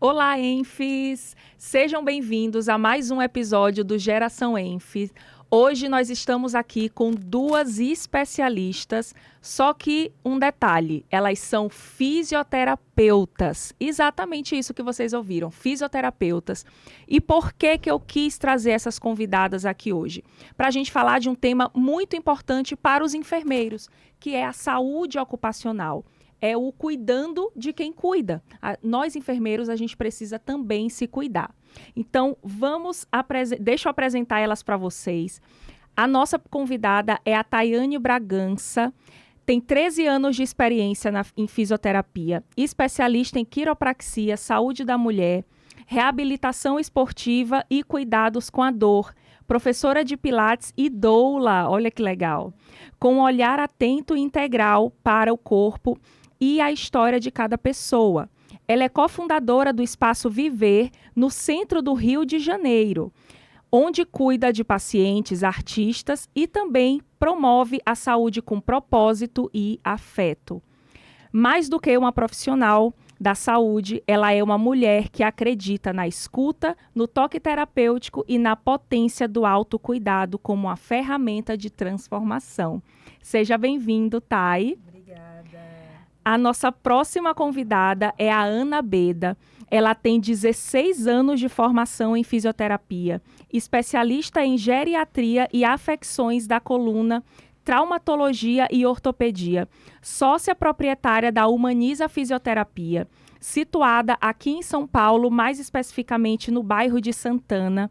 Olá, Enfis! Sejam bem-vindos a mais um episódio do Geração Enfis. Hoje nós estamos aqui com duas especialistas, só que um detalhe, elas são fisioterapeutas. Exatamente isso que vocês ouviram, fisioterapeutas. E por que eu quis trazer essas convidadas aqui hoje? Para a gente falar de um tema muito importante para os enfermeiros, que é a saúde ocupacional. É o cuidando de quem cuida. Nós, enfermeiros, a gente precisa também se cuidar. Então, deixa eu apresentar elas para vocês. A nossa convidada é a Tayane Bragança, tem 13 anos de experiência em fisioterapia, especialista em quiropraxia, saúde da mulher, reabilitação esportiva e cuidados com a dor, professora de pilates e doula, olha que legal, com um olhar atento e integral para o corpo e a história de cada pessoa. Ela é cofundadora do Espaço Viver, no centro do Rio de Janeiro, onde cuida de pacientes, artistas e também promove a saúde com propósito e afeto. Mais do que uma profissional da saúde, ela é uma mulher que acredita na escuta, no toque terapêutico e na potência do autocuidado como uma ferramenta de transformação. Seja bem-vindo, Thay. A nossa próxima convidada é a Ana Beda. Ela tem 16 anos de formação em fisioterapia, especialista em geriatria e afecções da coluna, traumatologia e ortopedia, sócia proprietária da Humaniza Fisioterapia, situada aqui em São Paulo, mais especificamente no bairro de Santana.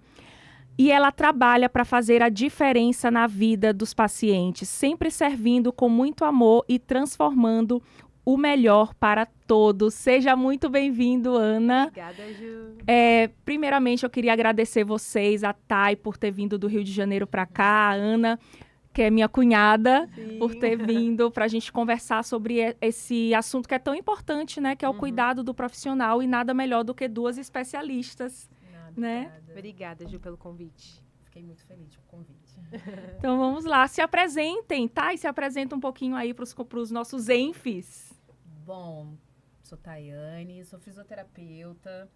E ela trabalha para fazer a diferença na vida dos pacientes, sempre servindo com muito amor e transformando o melhor para todos. Seja muito bem-vindo, Ana. Obrigada, Ju. Primeiramente, eu queria agradecer vocês, a Thay, por ter vindo do Rio de Janeiro para cá, a Ana, que é minha cunhada, Sim. por ter vindo para a gente conversar sobre esse assunto que é tão importante, né? Que é o cuidado do profissional, e nada melhor do que duas especialistas. Né? Obrigada, Ju, pelo convite. Fiquei muito feliz com o convite. Então vamos lá, se apresentem, tá? E se apresenta um pouquinho aí para os nossos enfis. Bom, sou Tayane, sou fisioterapeuta,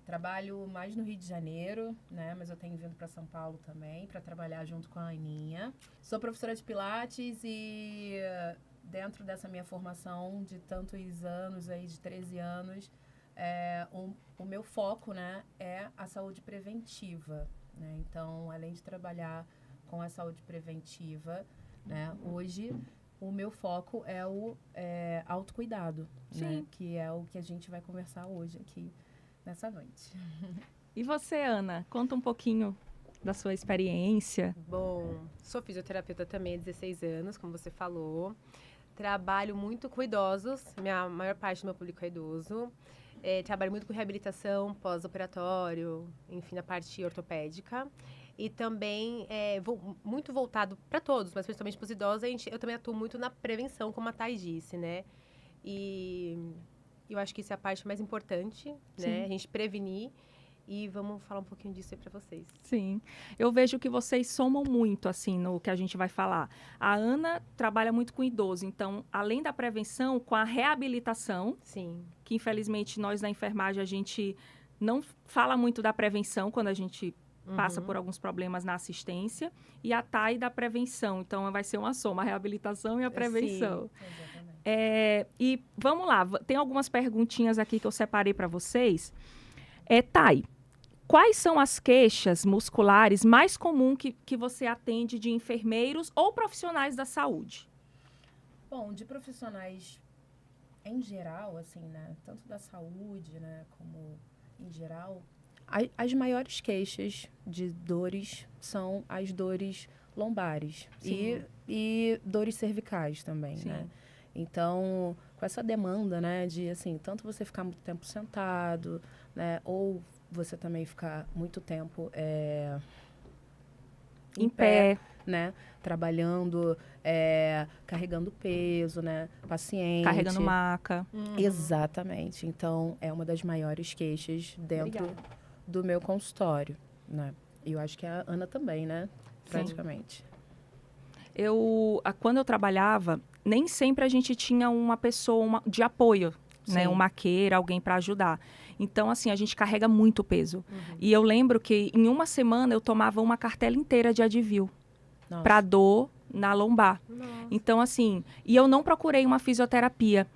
trabalho mais no Rio de Janeiro, né? Mas eu tenho vindo para São Paulo também para trabalhar junto com a Aninha. Sou professora de pilates e dentro dessa minha formação de tantos anos, aí de 13 anos, o meu foco, né, é a saúde preventiva, né? Então, além de trabalhar com a saúde preventiva, né, hoje o meu foco é o autocuidado, né, que é o que a gente vai conversar hoje aqui nessa noite. E você, Ana? Conta um pouquinho da sua experiência. Bom, sou fisioterapeuta também há 16 anos, como você falou. Trabalho muito com idosos, a maior parte do meu público é idoso. Trabalho muito com reabilitação pós-operatório, enfim, na parte ortopédica. E também muito voltado para todos, mas principalmente para os idosos, eu também atuo muito na prevenção, como a Thay disse, né? E eu acho que isso é a parte mais importante, né? A gente prevenir. E vamos falar um pouquinho disso aí para vocês. Sim, eu vejo que vocês somam muito, assim, no que a gente vai falar. A Ana trabalha muito com idoso, então, além da prevenção, com a reabilitação. Sim. Que, infelizmente, nós na enfermagem, a gente não fala muito da prevenção quando a gente passa por alguns problemas na assistência. E a Thay da prevenção, então vai ser uma soma, a reabilitação e a prevenção. Sim, exatamente. E vamos lá, tem algumas perguntinhas aqui que eu separei para vocês. Thay, quais são as queixas musculares mais comuns que você atende de enfermeiros ou profissionais da saúde? Bom, de profissionais em geral, assim, né, tanto da saúde, né, como em geral, as maiores queixas de dores são as dores lombares e dores cervicais também, né? Então, com essa demanda, né, de, assim, tanto você ficar muito tempo sentado, né, ou você também ficar muito tempo em pé, né, trabalhando, carregando peso, né, paciente. Carregando maca. Exatamente. Então, é uma das maiores queixas dentro do meu consultório, né? E eu acho que a Ana também, né? Praticamente. Quando eu trabalhava, nem sempre a gente tinha uma pessoa de apoio né? Sim. Um maqueira, alguém para ajudar. Então, assim, a gente carrega muito peso. Uhum. E eu lembro que em uma semana eu tomava uma cartela inteira de Advil Nossa. para dor na lombar. Nossa. Então, assim, e eu não procurei uma fisioterapia.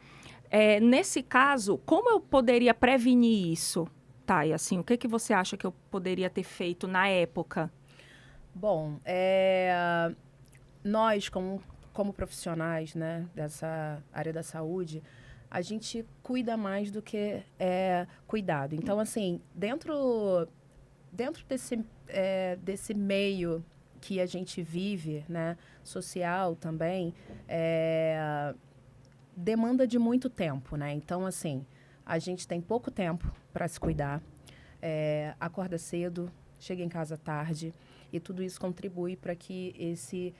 Nesse caso, como eu poderia prevenir isso? Thay, assim, o que você acha que eu poderia ter feito na época? Bom, nós, como profissionais, né, dessa área da saúde, a gente cuida mais do que cuidado. Então, assim, dentro desse meio que a gente vive, né, social também, demanda de muito tempo, né? Então, assim, a gente tem pouco tempo para se cuidar, acorda cedo, chega em casa tarde, e tudo isso contribui para que esse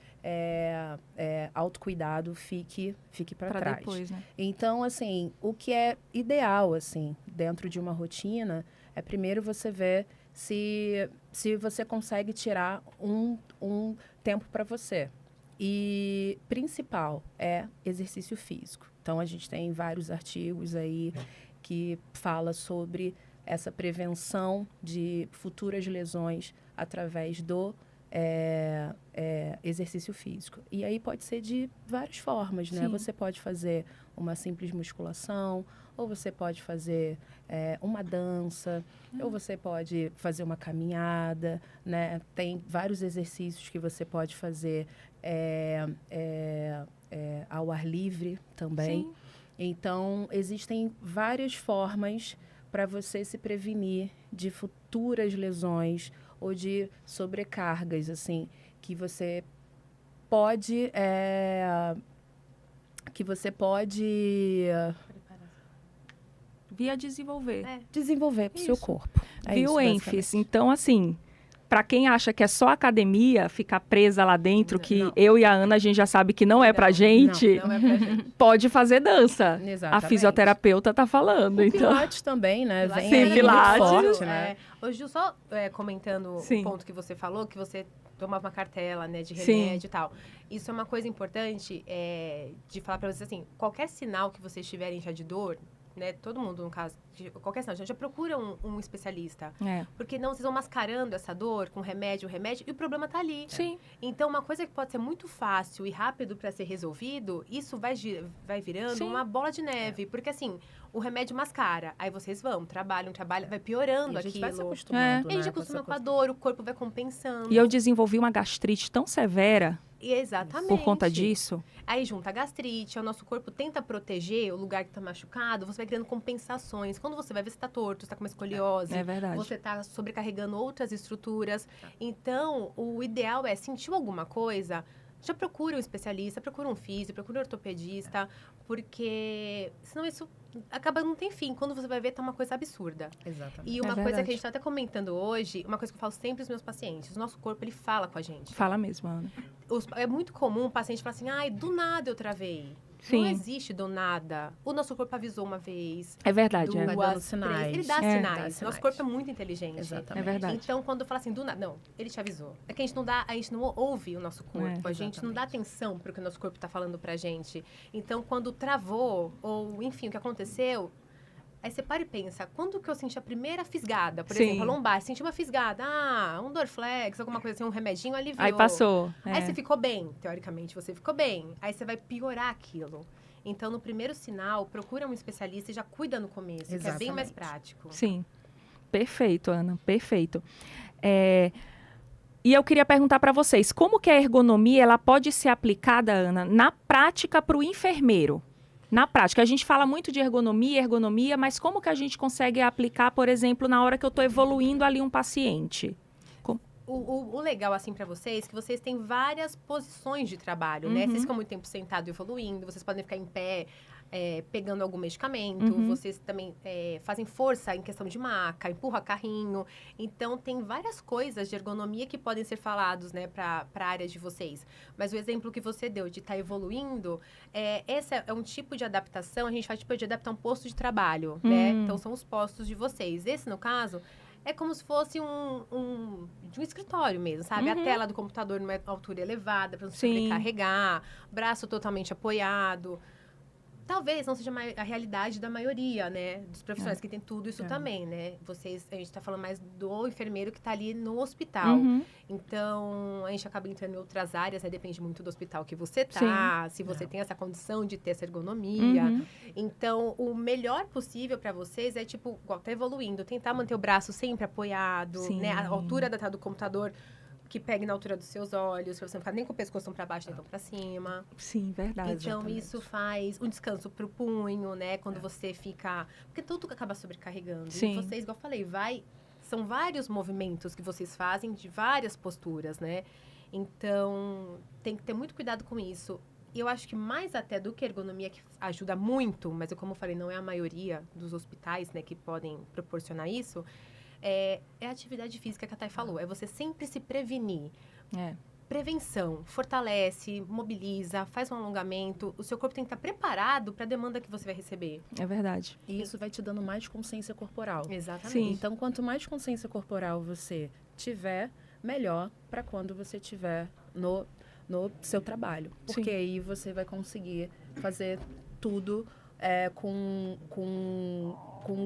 autocuidado fique para trás. Depois, né? Então, assim, o que é ideal, assim, dentro de uma rotina, é primeiro você ver se você consegue tirar um tempo para você. E principal é exercício físico. Então, a gente tem vários artigos aí que fala sobre essa prevenção de futuras lesões através do exercício físico. E aí pode ser de várias formas, né? Sim. Você pode fazer uma simples musculação, ou você pode fazer uma dança, ou você pode fazer uma caminhada, né? Tem vários exercícios que você pode fazer ao ar livre também. Sim. Então, existem várias formas para você se prevenir de futuras lesões ou de sobrecargas, assim, que você pode Via desenvolver. desenvolver para o seu Isso. corpo. É Viu, isso, Enfis? basicamente. Então, assim, para quem acha que é só academia, ficar presa lá dentro, que Não. eu e a Ana, a gente já sabe que não é pra gente, Não é pra gente. pode fazer dança. Exatamente. A fisioterapeuta tá falando, O então. Pilates também, né? Pilates Vem Sim, aí muito Pilates. forte, né? Ô, Gil, só comentando Sim. o ponto que você falou, que você tomava uma cartela, né, de Sim. remédio e tal. Isso é uma coisa importante de falar pra vocês, assim, qualquer sinal que vocês tiverem já de dor, né, todo mundo, no caso, qualquer sinal, já procura um especialista. É. Porque não, vocês vão mascarando essa dor com remédio, e o problema tá ali. Sim. Então, uma coisa que pode ser muito fácil e rápido para ser resolvido, isso vai virando Sim. uma bola de neve. Porque, assim, o remédio mascara. Aí vocês trabalham, vai piorando E a gente vai se aquilo. acostumando, E a gente né, acostuma com a essa dor, o corpo vai compensando. E eu desenvolvi uma gastrite tão severa E exatamente. por conta disso. Aí junta a gastrite, o nosso corpo tenta proteger o lugar que tá machucado, você vai criando compensações. Quando você vai ver, você tá torto, você tá com uma escoliose. É verdade. Você tá sobrecarregando outras estruturas. Então, o ideal é, sentiu alguma coisa, já procura um especialista, procura um físio, procura um ortopedista, porque senão isso não tem fim. Quando você vai ver, tá uma coisa absurda. Exatamente. E uma É coisa que a verdade. gente tá até comentando hoje, uma coisa que eu falo sempre pros meus pacientes, o nosso corpo, ele fala com a gente. Fala mesmo, Ana. É muito comum o paciente falar assim, ai, do nada eu travei. Sim. Não existe do nada. O nosso corpo avisou uma vez. É verdade, Duas, Vai dando três. sinais. Ele dá É. sinais. Dá Nosso sinais. corpo é muito inteligente. Exatamente. É verdade. Então, quando eu falo assim, do nada, não, ele te avisou. É que a gente não ouve o nosso corpo. A gente não dá atenção para o que o nosso corpo está falando pra gente. Então, quando travou, ou enfim, o que aconteceu, aí você para e pensa, quando que eu senti a primeira fisgada? Por Sim. exemplo, a lombar, senti uma fisgada, um Dorflex, alguma coisa assim, um remedinho aliviou. Aí passou. Aí você ficou bem, teoricamente você ficou bem. Aí você vai piorar aquilo. Então, no primeiro sinal, procura um especialista e já cuida no começo, que é bem Exatamente. mais prático. Sim. Perfeito, Ana. Perfeito. E eu queria perguntar para vocês, como que a ergonomia ela pode ser aplicada, Ana, na prática para o enfermeiro? Na prática, a gente fala muito de ergonomia, mas como que a gente consegue aplicar, por exemplo, na hora que eu estou evoluindo ali um paciente? O legal, assim, pra vocês, que vocês têm várias posições de trabalho, né? Vocês ficam muito tempo sentado e evoluindo, vocês podem ficar em pé, pegando algum medicamento, vocês também fazem força em questão de maca, empurra carrinho. Então, tem várias coisas de ergonomia que podem ser falados, né, pra área de vocês. Mas o exemplo que você deu de estar evoluindo, esse é um tipo de adaptação, a gente faz tipo de adaptar um posto de trabalho, né? Então, são os postos de vocês. Esse, no caso, é como se fosse de um escritório mesmo, sabe? A tela do computador numa altura elevada, para não Sim. sobrecarregar, braço totalmente apoiado. Talvez não seja a realidade da maioria, né? Dos profissionais que tem tudo isso também, né? A gente tá falando mais do enfermeiro que tá ali no hospital. Então, a gente acaba entrando em outras áreas, né? Depende muito do hospital que você tá, se você tem essa condição de ter essa ergonomia. Então, o melhor possível para vocês é, tipo, igual tá evoluindo, tentar manter o braço sempre apoiado, né? A altura do computador que pegue na altura dos seus olhos, pra você não ficar nem com o pescoço para baixo, nem tão para cima. Sim, verdade. Então, exatamente. isso faz um descanso pro punho, né? Quando você fica... Porque tudo acaba sobrecarregando. Sim. E vocês, igual eu falei, são vários movimentos que vocês fazem de várias posturas, né? Então, tem que ter muito cuidado com isso. E eu acho que mais até do que ergonomia, que ajuda muito, mas como eu falei, não é a maioria dos hospitais, né, que podem proporcionar isso, é a atividade física que a Thay falou. É você sempre se prevenir. Prevenção, fortalece, mobiliza, faz um alongamento. O seu corpo tem que estar preparado para a demanda que você vai receber. É verdade. E isso vai te dando mais consciência corporal. Exatamente. Sim. Então, quanto mais consciência corporal você tiver, melhor para quando você tiver no seu trabalho. Porque aí você vai conseguir fazer tudo com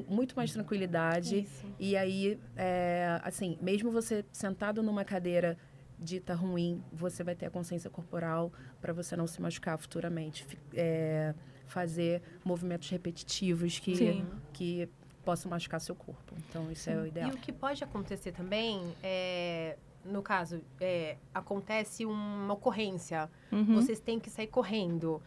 muito mais tranquilidade. Isso. E aí, assim, mesmo você sentado numa cadeira dita ruim, você vai ter a consciência corporal para você não se machucar futuramente. Fazer movimentos repetitivos que possam machucar seu corpo. Então, isso é o ideal. E o que pode acontecer também no caso, acontece uma ocorrência, vocês têm que sair correndo.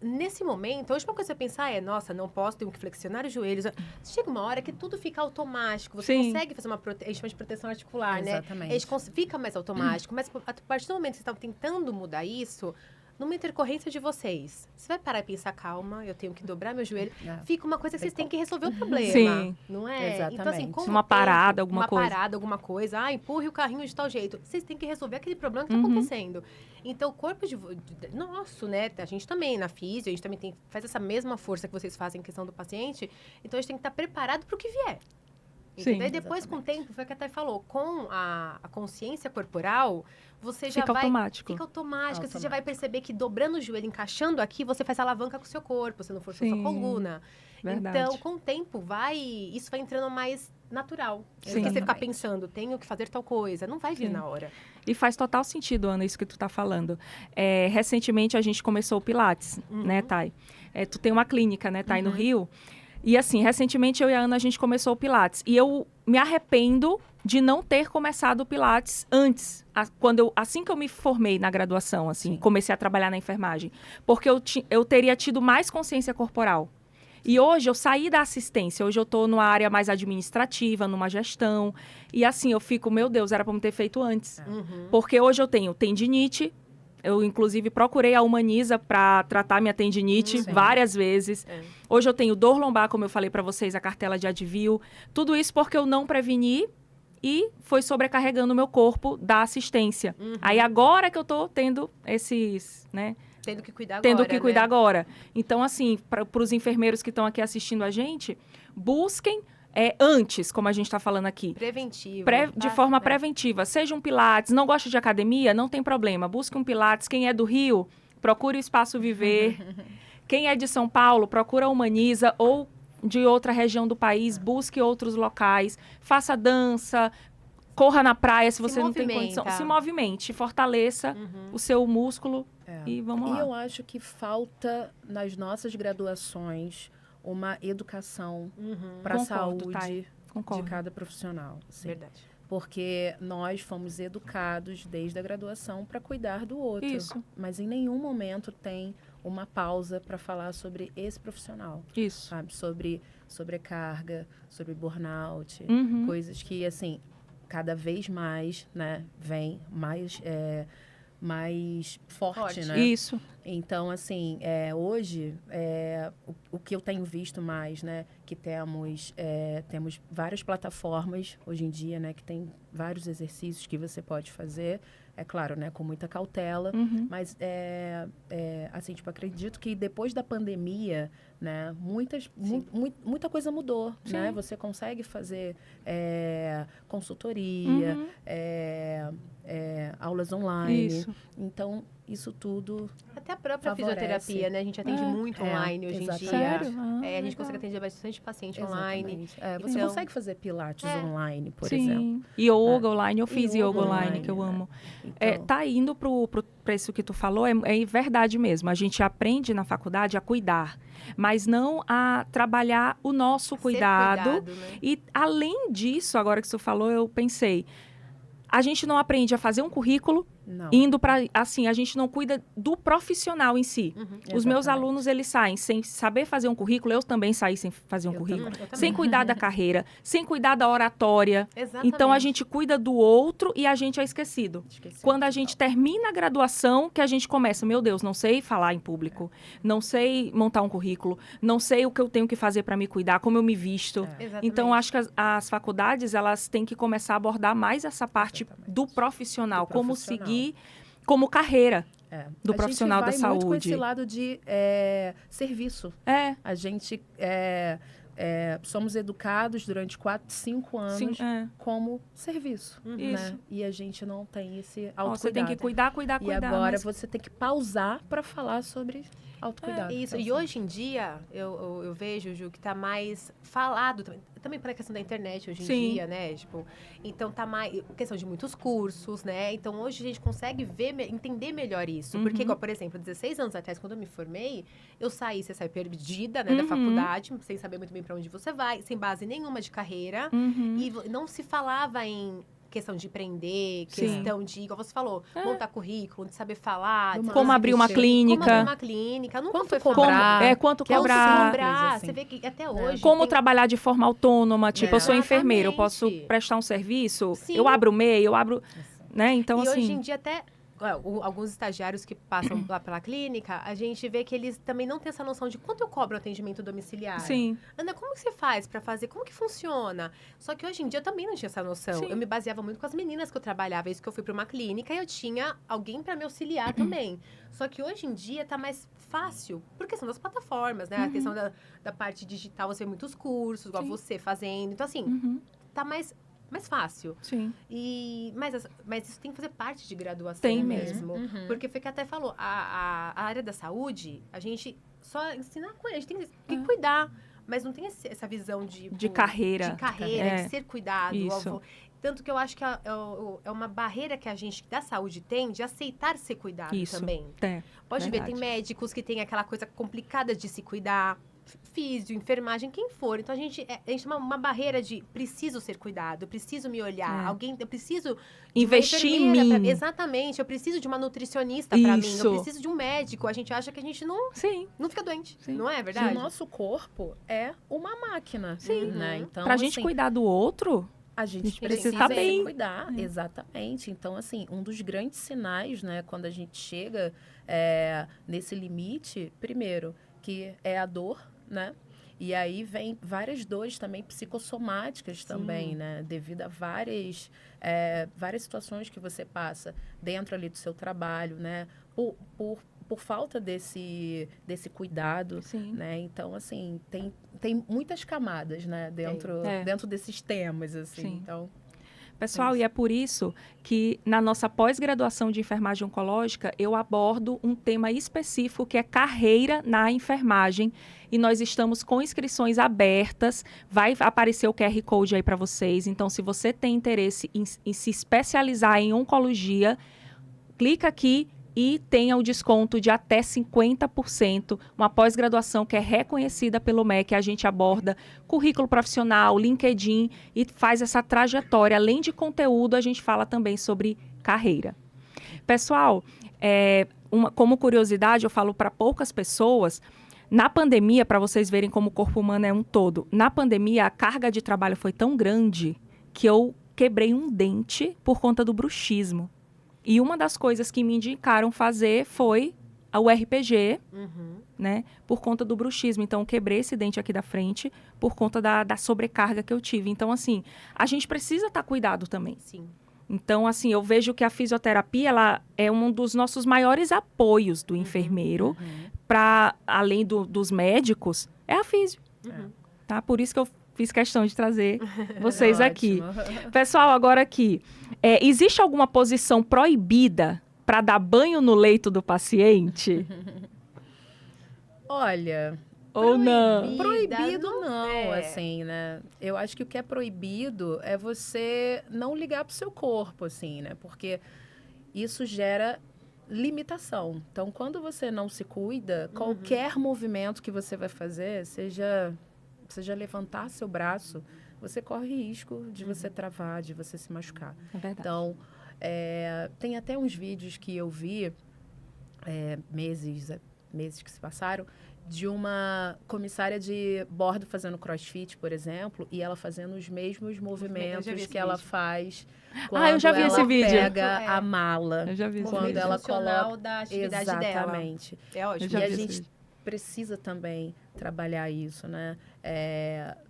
Nesse momento, a última coisa que você pensar nossa, não posso, tenho que flexionar os joelhos. Chega uma hora que tudo fica automático. Você consegue fazer a gente chama de proteção articular, Exatamente. né? A gente fica mais automático. Mas a partir do momento que vocês estão tentando mudar isso, numa intercorrência de vocês, você vai parar e pensar, calma, eu tenho que dobrar meu joelho. Fica uma coisa que vocês têm que resolver o problema. Sim. Não é? Exatamente. Então, assim, como uma parada, alguma coisa. Uma parada, alguma coisa. Empurre o carrinho de tal jeito. Vocês têm que resolver aquele problema que está acontecendo. Então, o corpo nosso, né? A gente também, na físio, a gente também faz essa mesma força que vocês fazem em questão do paciente. Então, a gente tem que estar preparado para o que vier. Entendeu? E depois, com o tempo, foi o que a Thay falou, com a consciência corporal, você já fica automático. Fica automático. Você já vai perceber que dobrando o joelho, encaixando aqui, você faz alavanca com o seu corpo, você não força a sua coluna. Verdade. Então, com o tempo, isso vai entrando mais natural. Sim. Porque você ficar pensando, tenho que fazer tal coisa, não vai vir na hora. E faz total sentido, Ana, isso que tu tá falando. Recentemente, a gente começou o Pilates, né, Thay? Tu tem uma clínica, né, Thay, no Rio. E assim, recentemente eu e a Ana, a gente começou o Pilates. E eu me arrependo de não ter começado o Pilates antes. Assim que eu me formei na graduação, assim, comecei a trabalhar na enfermagem. Porque eu teria tido mais consciência corporal. E hoje eu saí da assistência. Hoje eu tô numa área mais administrativa, numa gestão. E assim, eu fico, meu Deus, era para me ter feito antes. Porque hoje eu tenho tendinite. Eu, inclusive, procurei a Humaniza para tratar minha tendinite várias vezes. Hoje eu tenho dor lombar, como eu falei para vocês, a cartela de Advil. Tudo isso porque eu não preveni e foi sobrecarregando o meu corpo da assistência. Aí agora que eu tô tendo esses, né? Tendo que cuidar agora. Então, assim, para os enfermeiros que estão aqui assistindo a gente, busquem antes, como a gente está falando aqui. Preventivo. De forma preventiva. Seja um Pilates, não gosta de academia, não tem problema. Busque um Pilates. Quem é do Rio, procure o Espaço Viver. Quem é de São Paulo, procura a Humaniza ou de outra região do país, busque outros locais. Faça dança, corra na praia se você não tem condição. Se movimente, fortaleça o seu músculo e vamos lá. E eu acho que falta nas nossas graduações uma educação para a saúde de cada profissional. Sim. Verdade. Porque nós fomos educados desde a graduação para cuidar do outro. Isso. Mas em nenhum momento tem uma pausa para falar sobre esse profissional. Isso. Sabe? Sobre sobrecarga, sobre burnout, coisas que, assim, cada vez mais, né, vem mais forte, né? Isso. Então, assim, hoje, o que eu tenho visto mais, né, que temos várias plataformas hoje em dia, né, que tem vários exercícios que você pode fazer, é claro, né, com muita cautela, mas, assim, tipo, acredito que depois da pandemia, né, muita coisa mudou, né? Você consegue fazer consultoria, aulas online. Isso. Então, isso tudo... Até a própria favorece. fisioterapia, né? A gente atende muito online hoje em exatamente. dia. Sério? A gente Legal. consegue atender bastante paciente online. Exatamente. Você Então- consegue fazer pilates online, por Sim. exemplo. Yoga online, eu fiz yoga Yoga online, online, que eu né? amo. Então, Tá indo pra isso que tu falou, é verdade mesmo. A gente aprende na faculdade a cuidar, mas não a trabalhar o nosso Ser cuidado. né? E, além disso, agora que você falou, eu pensei, a gente não aprende a fazer um currículo não. indo para... Assim, a gente não cuida do profissional em si. Uhum. Os meus Exatamente. alunos, eles saem sem saber fazer um currículo, eu também saí sem fazer um Eu currículo. também. Eu também. Sem cuidar da carreira, sem cuidar da oratória. Exatamente. Então, a gente cuida do outro e a gente é esquecido. Esqueci Quando a total. gente termina a graduação, que a gente começa, meu Deus, não sei falar em público, não sei montar um currículo, não sei o que eu tenho que fazer para me cuidar, como eu me visto. Exatamente. Então, acho que as faculdades, elas têm que começar a abordar mais essa parte Exatamente. do profissional, Do como profissional. seguir como carreira do A profissional da gente vai muito com saúde. esse lado de serviço. É, A gente somos educados durante 4, 5 anos sim, como serviço. Uhum. Né? Isso. E a gente não tem esse Ó, autocuidado. você tem que cuidar, E cuidar. agora mas- você tem que pausar para falar sobre autocuidado. Isso. Então, E assim, hoje em dia, eu vejo, Ju, que tá mais falado também para a questão da internet hoje em Sim. dia, né? Tipo, então tá mais questão de muitos cursos, né? Então hoje a gente consegue entender melhor isso. Porque, igual, por exemplo, 16 anos atrás, quando eu me formei, você sai perdida, né, da Uhum. faculdade, sem saber muito bem para onde você vai, sem base nenhuma de carreira. Uhum. E não se falava em questão de empreender, Sim. questão de, igual você falou, montar currículo, de saber falar, de Como saber abrir uma vestir, Como clínica. abrir uma clínica. Nunca Quanto foi cobrar? falado. Quanto Que é o cobrar. simples, assim. Você vê que até hoje... Como tem- trabalhar de forma autônoma, tipo, eu sou enfermeira, eu posso Exatamente. prestar um serviço, Sim. eu abro o MEI, eu abro, né? Então, e assim, hoje em dia até... alguns estagiários que passam lá pela clínica, a gente vê que eles também não têm essa noção de quanto eu cobro o atendimento domiciliar. sim, Ana, como que você faz pra fazer? Como que funciona? Só que hoje em dia eu também não tinha essa noção. Sim. Eu me baseava muito com as meninas que eu trabalhava. Isso que eu fui pra uma clínica e eu tinha alguém pra me auxiliar também. Só que hoje em dia tá mais fácil, por questão das plataformas, né? A questão da parte digital, você vê muitos cursos, igual Sim. você fazendo. Então, assim, uhum, tá mais fácil. sim, Mas isso tem que fazer parte de graduação Tem mesmo. Uhum. Porque foi que até falou, a área da saúde, a gente só ensina a cuidar, a gente tem que É. cuidar. Mas não tem essa visão de carreira. De carreira, É. de ser cuidado. Isso. Tanto que eu acho que é uma barreira que a gente da saúde tem de aceitar ser cuidado Isso. também. Pode ver, tem Verdade. médicos que tem aquela coisa complicada de se cuidar, físio, enfermagem, quem for. Então a gente tem uma barreira de preciso ser cuidado, eu preciso me olhar, É. eu preciso de Investir uma em enfermeira mim. Exatamente, eu preciso de uma nutricionista pra mim, Isso. eu preciso de um médico. A gente acha que a gente não Sim, fica doente, Sim. não é Que verdade? o nosso corpo é uma máquina. Sim. Né? Então, pra gente assim, cuidar do outro, a gente precisa precisa tá se bem. cuidar, exatamente. Então, assim, um dos grandes sinais, né, quando a gente chega nesse limite, primeiro, que é a dor, né? E aí vem várias dores também psicossomáticas também, né? Devido a várias situações que você passa dentro ali do seu trabalho, né? Por falta desse cuidado, sim. né? Então, assim, tem muitas camadas, né? Dentro desses temas, assim. Sim. Então, Pessoal, e é por isso que na nossa pós-graduação de enfermagem oncológica, eu abordo um tema específico que é carreira na enfermagem. E nós estamos com inscrições abertas. Vai aparecer o QR Code aí para vocês. Então, se você tem interesse em se especializar em oncologia, clica aqui e tenha o desconto de até 50%, uma pós-graduação que é reconhecida pelo MEC. A gente aborda currículo profissional, LinkedIn e faz essa trajetória. Além de conteúdo, a gente fala também sobre carreira. Pessoal, como curiosidade, eu falo para poucas pessoas, na pandemia, para vocês verem como o corpo humano é um todo, na pandemia a carga de trabalho foi tão grande que eu quebrei um dente por conta do bruxismo. E uma das coisas que me indicaram fazer foi o RPG, né? Por conta do bruxismo. Então, eu quebrei esse dente aqui da frente por conta da sobrecarga que eu tive. Então, assim, a gente precisa estar cuidado também. Sim. Então, assim, eu vejo que a fisioterapia, ela é um dos nossos maiores apoios do enfermeiro, para além dos médicos, é a físio. Tá? Por isso que eu fiz questão de trazer vocês aqui. ótimo. Pessoal, agora aqui, existe alguma posição proibida para dar banho no leito do paciente? Olha, Ou não? proibido não não, é. assim, né? Eu acho que o que é proibido é você não ligar pro seu corpo, assim, né? Porque isso gera limitação. Então, quando você não se cuida, qualquer movimento que você vai fazer, seja levantar seu braço, você corre risco de você travar, de você se machucar. É verdade. Então, tem até uns vídeos que eu vi, meses que se passaram, de uma comissária de bordo fazendo crossfit, por exemplo, e ela fazendo os mesmos movimentos esse que ela vídeo. faz eu quando já vi ela esse vídeo. pega É. a mala. Eu já vi esse Quando Movimento vídeo. ela funcional coloca... da atividade dela. Exatamente. É ótimo. Eu já E a vi esse gente vídeo. precisa também trabalhar isso, né?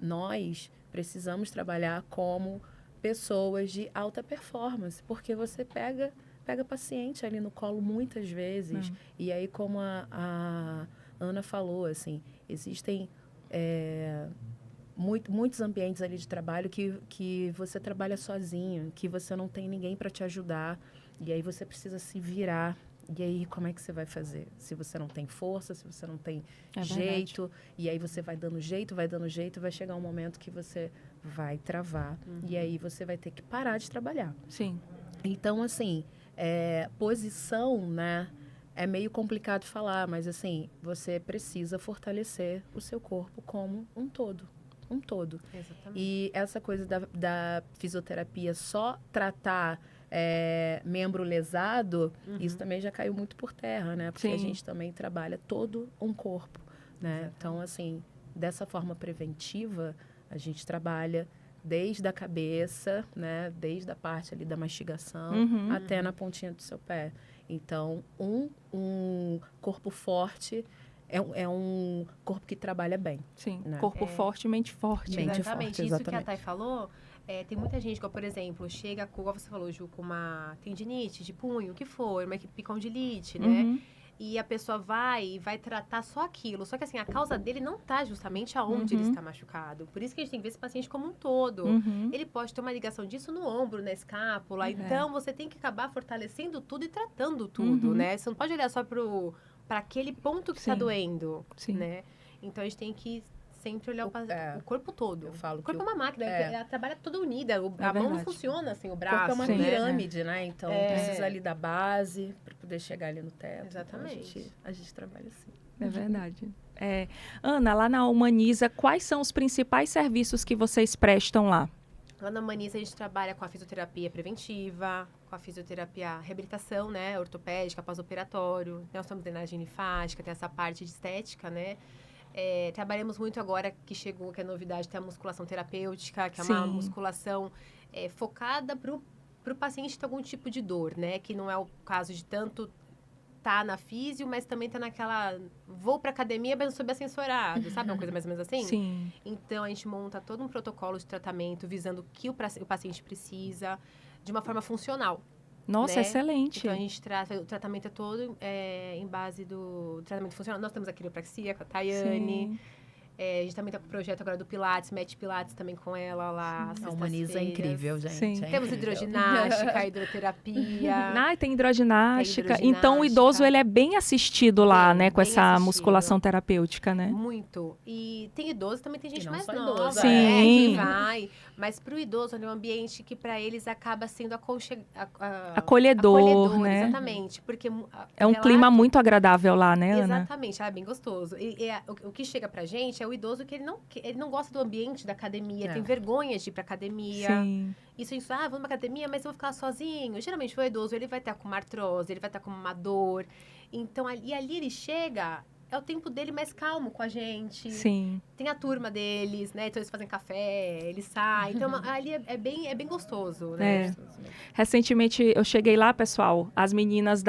Nós precisamos trabalhar como pessoas de alta performance, porque você pega paciente ali no colo muitas vezes. E aí, como a Ana falou, assim, existem muitos ambientes ali de trabalho que você trabalha sozinho, que você não tem ninguém para te ajudar, e aí você precisa se virar. E aí, como é que você vai fazer? Se você não tem força, se você não tem jeito, e aí você vai dando jeito, vai chegar um momento que você vai travar. E aí você vai ter que parar de trabalhar. Sim. Então, assim, posição, né? É meio complicado falar, mas assim, você precisa fortalecer o seu corpo como um todo. Um todo. Exatamente. E essa coisa da fisioterapia só tratar membro lesado, isso também já caiu muito por terra, né? Porque a gente também trabalha todo um corpo, né? Exatamente. Então, assim, dessa forma preventiva, a gente trabalha desde a cabeça, né? Desde a parte ali da mastigação até na pontinha do seu pé. Então, um corpo forte é um corpo que trabalha bem. Sim. Né? Corpo forte, mente forte. Mente né? forte, Isso que a exatamente. Thay falou, tem muita gente que, por exemplo, chega com, igual você falou, Ju, com uma tendinite de punho, o que for, uma epicondilite, né? E a pessoa vai tratar só aquilo. Só que, assim, a causa dele não tá justamente aonde ele está machucado. Por isso que a gente tem que ver esse paciente como um todo. Ele pode ter uma ligação disso no ombro, na escápula. Então, você tem que acabar fortalecendo tudo e tratando tudo, né? Você não pode olhar só para aquele ponto que está doendo, né? Então, a gente tem que sempre olhar o corpo todo. Eu falo o corpo que é uma máquina, ela trabalha toda unida. A mão não verdade. funciona assim, o O braço. corpo é uma Sim. pirâmide, né? Então, precisa ali da base para poder chegar ali no teto. Exatamente. Então, a gente trabalha assim. É verdade. Ana, lá na Humaniza, quais são os principais serviços que vocês prestam lá? Lá na Humaniza, a gente trabalha com a fisioterapia preventiva, com a fisioterapia reabilitação, né? Ortopédica, pós-operatório. Nós temos drenagem linfática, tem essa parte de estética, né? Trabalhamos muito agora que chegou, que é novidade, tem a musculação terapêutica, que é uma musculação focada para o paciente ter algum tipo de dor, né? Que não é o caso de tanto tá na físio, mas também tá naquela... Vou pra academia, mas não sou bem assessorado, sabe? Uma coisa mais ou menos assim? Sim. Então, a gente monta todo um protocolo de tratamento visando o que o paciente precisa de uma forma funcional. Nossa, né? excelente. Então, a gente trata... O tratamento é todo em base do tratamento funcional. Nós temos a quiropraxia com a Tayane. Sim. A gente também tá com o projeto agora do Pilates, Match Pilates também com ela lá. A Humaniza é incrível, gente. Sim. Temos hidroginástica, hidroterapia. Tem hidroginástica. Tem hidroginástica. Então, o idoso ele é bem assistido lá, né? Com bem essa assistido. musculação terapêutica, né? Muito. E tem idoso, também tem gente não mais só nova, idoso, Sim. né? Que vai. Mas pro idoso, é um ambiente que para eles acaba sendo Acolhedor, né? Exatamente. Porque É um clima muito agradável lá, né, Ana? Exatamente, é bem gostoso. O que chega pra gente é o idoso que ele não gosta do ambiente da academia, tem vergonha de ir pra academia. Sim. Isso, vamos pra academia, mas eu vou ficar sozinho. Geralmente, o idoso, ele vai estar com uma artrose, ele vai estar com uma dor. Então, ali ele chega, é o tempo dele mais calmo com a gente. Sim. Tem a turma deles, né? Então, eles fazem café, eles saem. Então, ali é bem gostoso, né? Recentemente, eu cheguei lá, pessoal, as meninas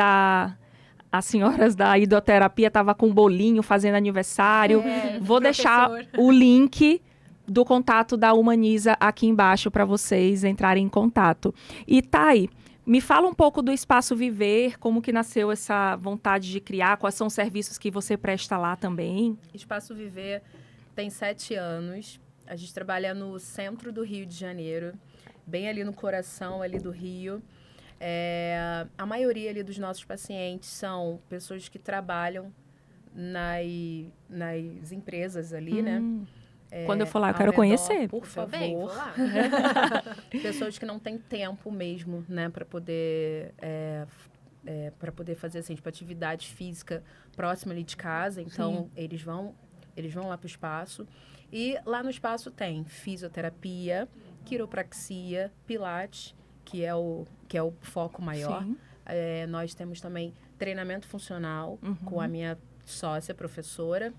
as senhoras da hidroterapia estavam com um bolinho fazendo aniversário. Vou deixar o link do contato da Humaniza aqui embaixo para vocês entrarem em contato. E Thay, me fala um pouco do Espaço Viver, como que nasceu essa vontade de criar, quais são os serviços que você presta lá também? Espaço Viver tem 7 anos. A gente trabalha no centro do Rio de Janeiro, bem ali no coração ali do Rio. A maioria ali dos nossos pacientes são pessoas que trabalham nas empresas ali, né? Quando eu for lá, eu ao quero redor, conhecer. por Tô bem, vou favor. lá. Pessoas que não têm tempo mesmo, né, para poder fazer assim, tipo, atividade física próxima ali de casa. Então, eles vão lá para o espaço. E lá no espaço tem fisioterapia, quiropraxia, pilates, que é o foco maior. Sim. Nós temos também treinamento funcional com a minha sócia, professora.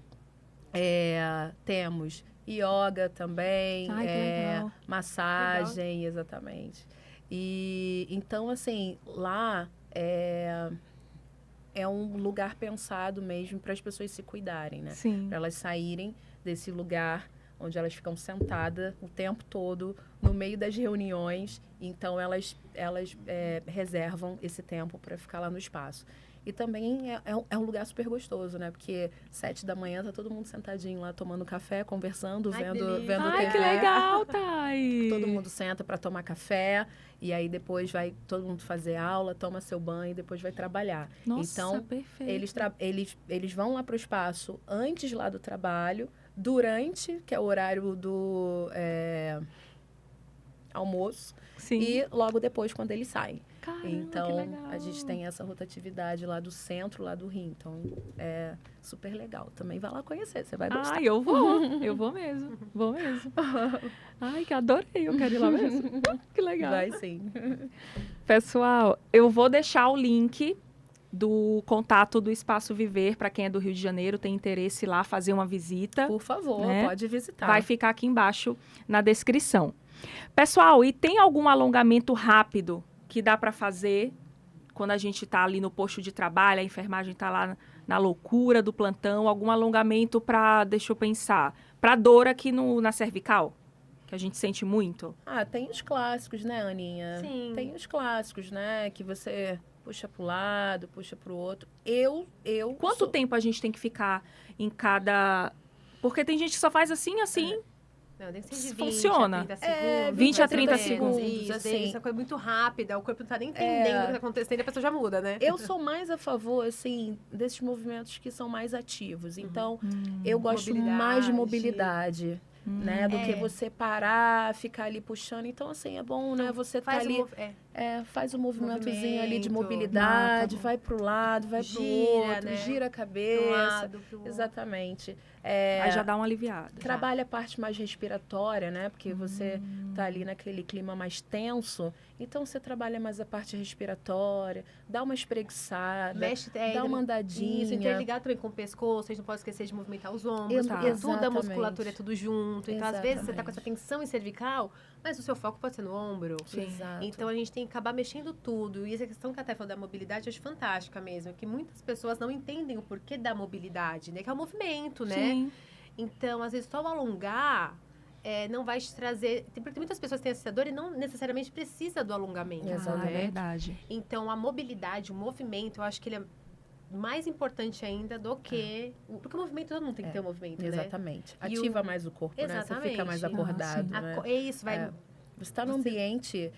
Temos yoga também, Ai, que legal. massagem, exatamente. E então, assim, lá é um lugar pensado mesmo para as pessoas se cuidarem, né? Sim. Para elas saírem desse lugar onde elas ficam sentadas o tempo todo, no meio das reuniões. Então, elas reservam esse tempo para ficar lá no espaço. E também é um lugar super gostoso, né? Porque 7 da manhã tá todo mundo sentadinho lá, tomando café, conversando, Ai, que vendo delícia. TV. Ai, que legal, Thay! Todo mundo senta para tomar café e aí depois vai todo mundo fazer aula, toma seu banho e depois vai trabalhar. Nossa, Então, perfeito. eles vão lá pro espaço antes lá do trabalho, durante, que é o horário do almoço, Sim. e logo depois quando eles saem. Caramba, Então, que legal. a gente tem essa rotatividade lá do centro, lá do Rio. Então, é super legal. Também vai lá conhecer, você vai gostar. Ai, eu vou mesmo, vou mesmo. Ai, que adorei, eu quero ir lá mesmo. Que legal. Vai sim. Pessoal, eu vou deixar o link do contato do Espaço Viver para quem é do Rio de Janeiro, tem interesse lá fazer uma visita. Por favor, né? pode visitar. Vai ficar aqui embaixo na descrição. Pessoal, e tem algum alongamento rápido que dá para fazer quando a gente está ali no posto de trabalho, a enfermagem está lá na loucura do plantão, algum alongamento para, deixa eu pensar, para dor aqui na cervical, que a gente sente muito? Tem os clássicos, né, Aninha? Sim. Tem os clássicos, né, que você puxa para o lado, puxa para o outro. Quanto tempo a gente tem que ficar em cada... Porque tem gente que só faz assim, Não, tem que ser de 20 Funciona. a 30 segundos. 20 a 30 mais ou menos. segundos, Isso, assim. isso é uma coisa muito rápida, o corpo não tá nem entendendo o que tá acontecendo e a pessoa já muda, né? Eu sou mais a favor, assim, desses movimentos que são mais ativos. Então, eu gosto mais de mobilidade, né? Do que você parar, ficar ali puxando. Então, assim, é bom, né? Você tá ali... faz um movimentozinho ali de mobilidade, vai pro lado, vai pro outro, né? gira a Pro cabeça. lado, pro outro. Exatamente. Aí já dá uma aliviada. Trabalha a parte mais respiratória, né? Porque você tá ali naquele clima mais tenso. Então, você trabalha mais a parte respiratória, dá uma espreguiçada, Mexe, dá uma andadinha. Isso, interligar também com o pescoço, a gente não pode esquecer de movimentar os ombros, porque Exatamente. tudo a musculatura é tudo junto. Então, às vezes, você tá com essa Exatamente. tensão em cervical, mas o seu foco pode ser no ombro. Exato. Então, a gente tem que acabar mexendo tudo. E essa questão que a Thay falou da mobilidade, eu acho fantástica mesmo. Que muitas pessoas não entendem o porquê da mobilidade, né? Que é o movimento, né? Sim. Então, às vezes, só o alongar não vai te trazer... Porque muitas pessoas têm essa dor e não necessariamente precisa do alongamento, Exatamente. É né? verdade. Então, a mobilidade, o movimento, eu acho que ele é mais importante ainda do que... Porque o movimento, todo mundo tem que ter um movimento, né? Exatamente. E Ativa mais o corpo, né? Você fica mais Exatamente. acordado, Ah, né? É isso, vai... Você está num ambiente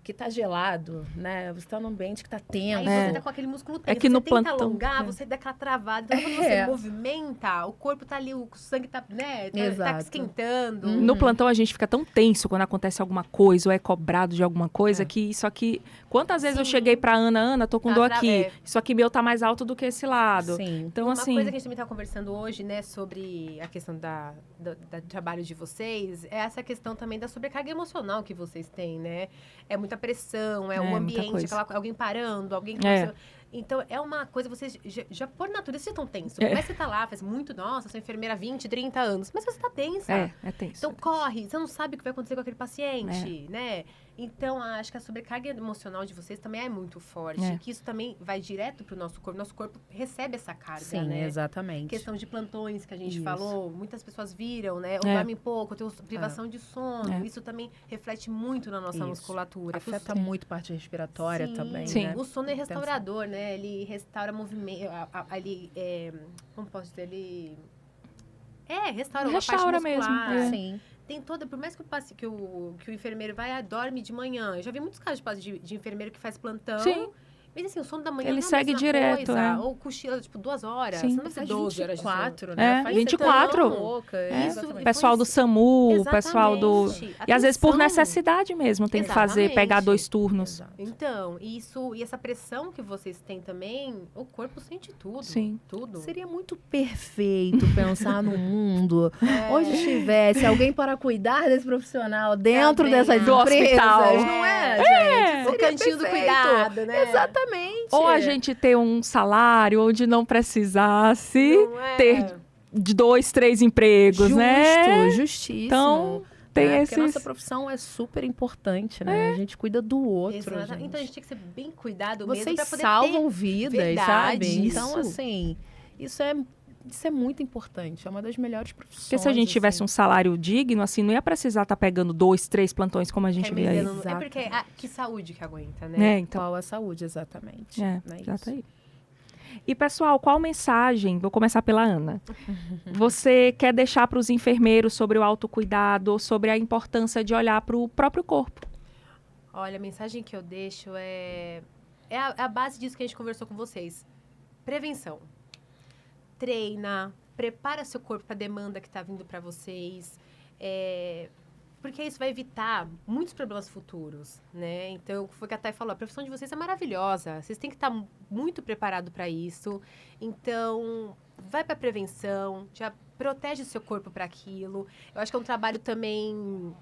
que tá gelado, né? Você está num ambiente que tá Aí tenso. você tá com aquele músculo tenso. que no você tenta plantão- alongar, você dá aquela travada. Então, quando você movimenta, o corpo tá ali, o sangue tá, né? Tá Exato. esquentando. No plantão a gente fica tão tenso quando acontece alguma coisa ou é cobrado de alguma coisa que isso aqui... Quantas vezes eu Sim. cheguei pra Ana, tô com Tá dor tra- aqui. é. Isso aqui meu tá mais alto do que esse lado. Sim. Então, Uma assim... coisa que a gente também tá conversando hoje, né, sobre a questão do trabalho de vocês, é essa questão também da sobrecarga emocional que vocês têm, né? É muita pressão, é o muita ambiente, coisa. alguém parando, alguém... É. Então, é uma coisa, vocês já por natureza, vocês estão tensos. Mas você tá lá, faz muito, nossa, sou enfermeira há 20, 30 anos, mas você tá tensa. É tenso. Então, corre, você não sabe o que vai acontecer com aquele paciente, né? Então, acho que a sobrecarga emocional de vocês também é muito forte. É. Que isso também vai direto pro nosso corpo. Nosso corpo recebe essa carga, Sim, né? exatamente. Questão de plantões que a gente Isso. falou, muitas pessoas viram, né? Ou É. dormem pouco, tem privação de sono. É. Isso também reflete muito na nossa Isso. musculatura. Afeta muito a parte respiratória Sim. também, Sim. né? O sono é restaurador, né? Ele restaura movimento. Como posso dizer? Ele. Restaura uma Restaura parte mesmo, muscular. é. Sim. tem toda, por mais que o enfermeiro vai, dorme de manhã. Eu já vi muitos casos de enfermeiro que faz plantão. Sim. Mas assim, o sono da manhã Ele não é a segue mesma direto, coisa. Ou cochila, tipo, 2 horas. Sim. Você não vai ser 12 horas de sono. 24, né? É, 24. Louca, Isso, Pessoal do SAMU, pessoal do... Exatamente. E às vezes por Atenção. necessidade mesmo, tem que fazer, Exatamente. pegar 2 turnos. Exato. Então, e essa pressão que vocês têm também, o corpo sente tudo. Sim. Tudo. Seria muito perfeito pensar num mundo onde estivesse alguém para cuidar desse profissional dentro Também dessas acho. Do empresas, hospital. não é, gente? O Seria cantinho do perfeito. cuidado, né? Exatamente. Ou a gente ter um salário onde não precisasse Não é? ter de 2, 3 empregos, Justo, né? justíssimo. Então, tem Porque a esses... nossa profissão é super importante, né? A gente cuida do outro, Exato. gente. Então a gente tem que ser bem cuidado Vocês mesmo pra poder salvam vidas, Verdade, sabe? isso. Então, assim, isso é muito importante. É uma das melhores profissões. Porque se a gente tivesse um salário digno, assim, não ia precisar estar pegando 2, 3 plantões como a gente vê aí. remediando. É porque que saúde que aguenta, né? É, então. Qual a saúde, exatamente. É, Não é já isso. tá aí. E, pessoal, qual mensagem, vou começar pela Ana, você quer deixar para os enfermeiros sobre o autocuidado, sobre a importância de olhar para o próprio corpo? Olha, a mensagem que eu deixo é a base disso que a gente conversou com vocês. Prevenção. Treina, prepara seu corpo para a demanda que está vindo para vocês. Porque isso vai evitar muitos problemas futuros, né? Então, foi o que a Thay falou, a profissão de vocês é maravilhosa. Vocês têm que estar muito preparados para isso. Então, vai para a prevenção, já protege o seu corpo para aquilo. Eu acho que é um trabalho também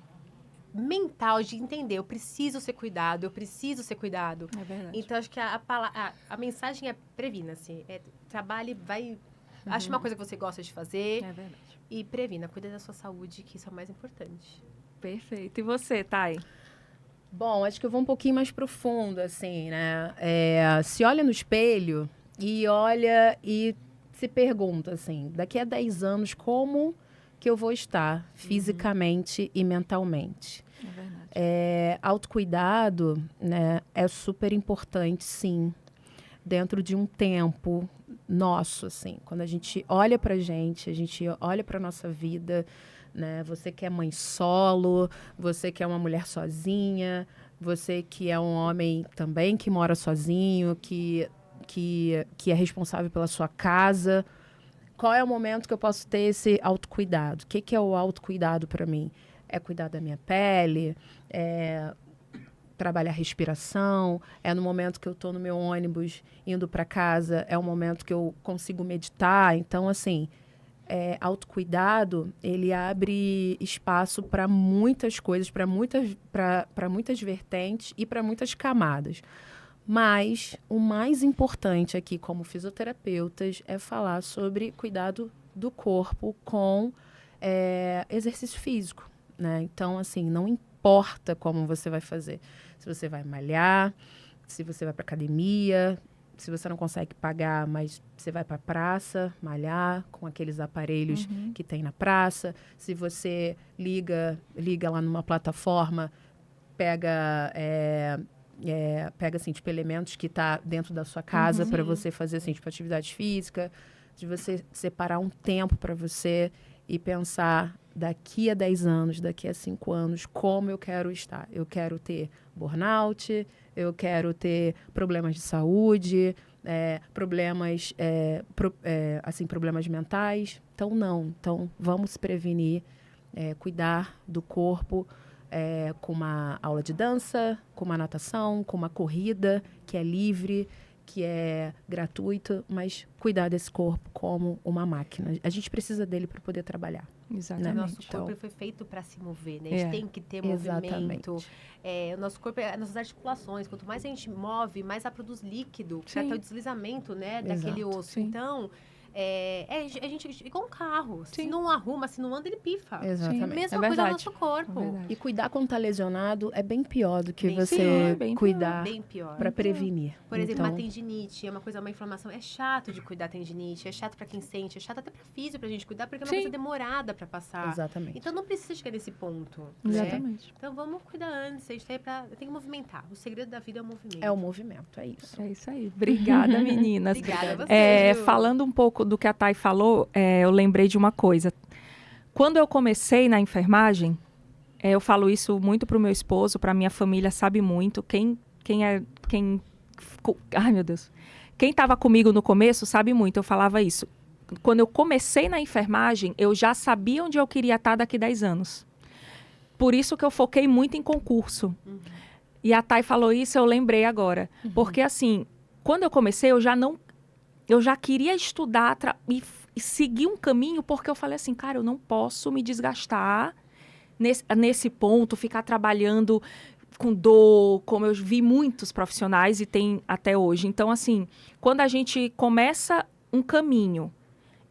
mental de entender, eu preciso ser cuidado, eu preciso ser cuidado. É verdade. Então, acho que a mensagem é previna-se. Trabalhe, vai... Ache uma coisa que você gosta de fazer É verdade. e previna. Cuida da sua saúde, que isso é o mais importante. Perfeito. E você, Thay? Bom, acho que eu vou um pouquinho mais profundo, assim, né? Se olha no espelho e olha e se pergunta, assim, daqui a 10 anos, como que eu vou estar fisicamente e mentalmente? É verdade. Autocuidado, né, é super importante, sim, dentro de um tempo nosso, assim. Quando a gente olha pra gente olha pra nossa vida, né? Você que é mãe solo, você que é uma mulher sozinha, você que é um homem também que mora sozinho, que é responsável pela sua casa. Qual é o momento que eu posso ter esse autocuidado? O que é o autocuidado para mim? É cuidar da minha pele, trabalhar a respiração, é no momento que eu estou no meu ônibus indo para casa, é o momento que eu consigo meditar. Então, assim, autocuidado, ele abre espaço para muitas coisas, para muitas vertentes e para muitas camadas. Mas o mais importante aqui, como fisioterapeutas, é falar sobre cuidado do corpo com exercício físico, né? Então, assim, não importa como você vai fazer. Se você vai malhar, se você vai para academia, se você não consegue pagar, mas você vai para a praça malhar com aqueles aparelhos que tem na praça. Se você liga lá numa plataforma, pega assim, tipo, elementos que tá dentro da sua casa para você fazer, assim, tipo, atividade física, de você separar um tempo para você e pensar daqui a 10 anos, daqui a 5 anos, como eu quero estar. Eu quero ter burnout, eu quero ter problemas de saúde, problemas mentais. Então, não. Então, vamos se prevenir, cuidar do corpo, com uma aula de dança, com uma natação, com uma corrida que é livre, que é gratuito, mas cuidar desse corpo como uma máquina. A gente precisa dele para poder trabalhar. Exatamente. O nosso Então, corpo foi feito para se mover, né? A gente tem que ter movimento. O nosso corpo, as nossas articulações, quanto mais a gente move, mais ela produz líquido, que é até o deslizamento, né, daquele osso. Sim. Então, a gente igual um carro. Sim. Se não arruma, se não anda, ele pifa. Exatamente. Mesma É coisa no verdade. nosso corpo. É verdade. E cuidar quando tá lesionado é bem pior do que Bem você pior, bem cuidar Bem pior. para prevenir. Por exemplo, Então, uma tendinite é uma inflamação. É chato de cuidar tendinite, é chato pra quem sente, é chato até pra físio pra gente cuidar, porque é uma Sim. coisa demorada pra passar. exatamente. Então não precisa chegar nesse ponto. Né? Exatamente. Então vamos cuidar antes, a gente tem que movimentar. O segredo da vida é o movimento. É o movimento, é isso. É isso aí. Obrigada, meninas. Obrigada a você, Ju. Falando um pouco do que a Thay falou, eu lembrei de uma coisa. Quando eu comecei na enfermagem, eu falo isso muito pro meu esposo, pra minha família sabe muito. Ai, meu Deus. Quem estava comigo no começo sabe muito, eu falava isso. Quando eu comecei na enfermagem, eu já sabia onde eu queria estar daqui 10 anos. Por isso que eu foquei muito em concurso. E a Thay falou isso, eu lembrei agora. Porque, assim, quando eu comecei, eu já queria estudar e seguir um caminho, porque eu falei assim, cara, eu não posso me desgastar nesse ponto, ficar trabalhando com dor, como eu vi muitos profissionais e tem até hoje. Então, assim, quando a gente começa um caminho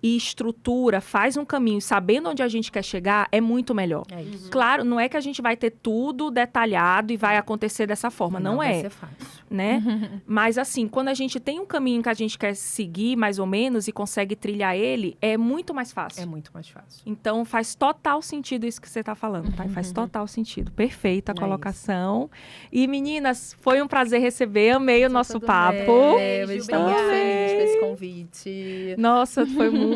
e estrutura, faz um caminho, sabendo onde a gente quer chegar, é muito melhor. É isso. Claro, não é que a gente vai ter tudo detalhado e vai acontecer dessa forma, não vai é, ser fácil. né? Mas assim, quando a gente tem um caminho que a gente quer seguir, mais ou menos, e consegue trilhar ele, é muito mais fácil. É muito mais fácil. Então, faz total sentido isso que você está falando, tá? Faz total sentido. Perfeita a colocação. E, meninas, foi um prazer receber. Amei o nosso papo. Eu estou muito feliz com esse convite. Nossa, foi muito.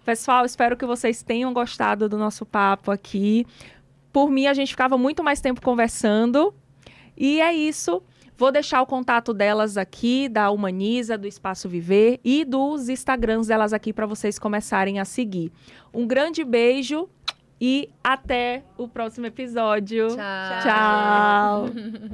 Pessoal, espero que vocês tenham gostado do nosso papo aqui. Por mim, a gente ficava muito mais tempo conversando. E é isso. Vou deixar o contato delas aqui, da Humaniza, do Espaço Viver e dos Instagrams delas aqui para vocês começarem a seguir. Um grande beijo e até o próximo episódio. Tchau. Tchau.